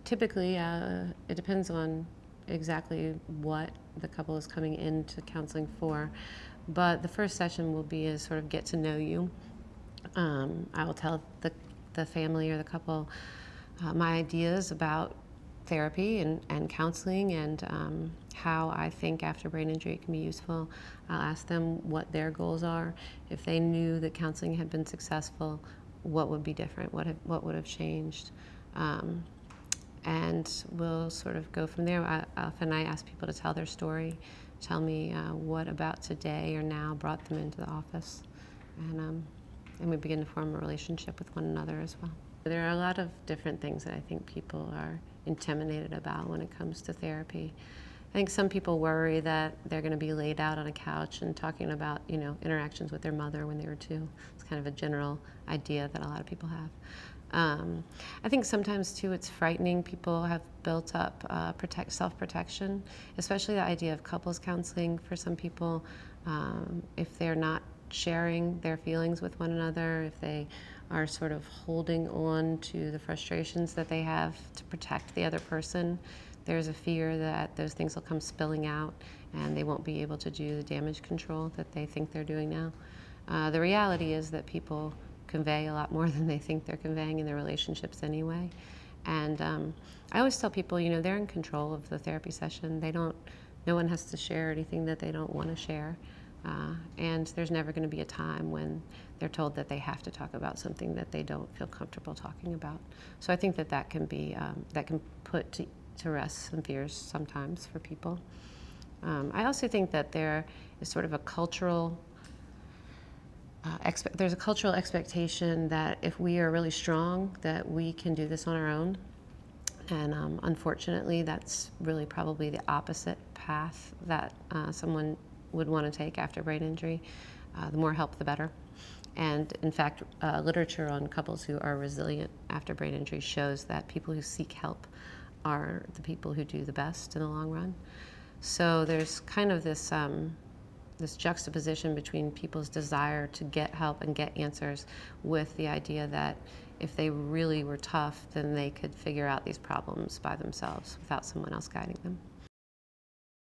Typically, it depends on exactly what the couple is coming into counseling for, but the first session will be a sort of get to know you. I will tell the family or the couple my ideas about therapy and counseling and how I think after brain injury it can be useful. I'll ask them what their goals are. If they knew that counseling had been successful, what would be different? What would have changed? And we'll sort of go from there. Often I ask people to tell their story, tell me what about today or now brought them into the office, and we begin to form a relationship with one another as well. There are a lot of different things that I think people are intimidated about when it comes to therapy. I think some people worry that they're going to be laid out on a couch and talking about, interactions with their mother when they were 2. It's kind of a general idea that a lot of people have. I think sometimes too it's frightening. People have built up self-protection, especially the idea of couples counseling for some people. If they're not sharing their feelings with one another, if they are sort of holding on to the frustrations that they have to protect the other person, there's a fear that those things will come spilling out and they won't be able to do the damage control that they think they're doing now. The reality is that people convey a lot more than they think they're conveying in their relationships anyway. And I always tell people, they're in control of the therapy session. No one has to share anything that they don't want to share. And there's never going to be a time when they're told that they have to talk about something that they don't feel comfortable talking about. So I think that can be, that can put to rest some fears sometimes for people. I also think that there is sort of a cultural there's a cultural expectation that if we are really strong, that we can do this on our own. And unfortunately, that's really probably the opposite path that someone would want to take after brain injury. The more help, the better. And in fact, literature on couples who are resilient after brain injury shows that people who seek help are the people who do the best in the long run. So there's kind of this juxtaposition between people's desire to get help and get answers with the idea that if they really were tough, then they could figure out these problems by themselves without someone else guiding them.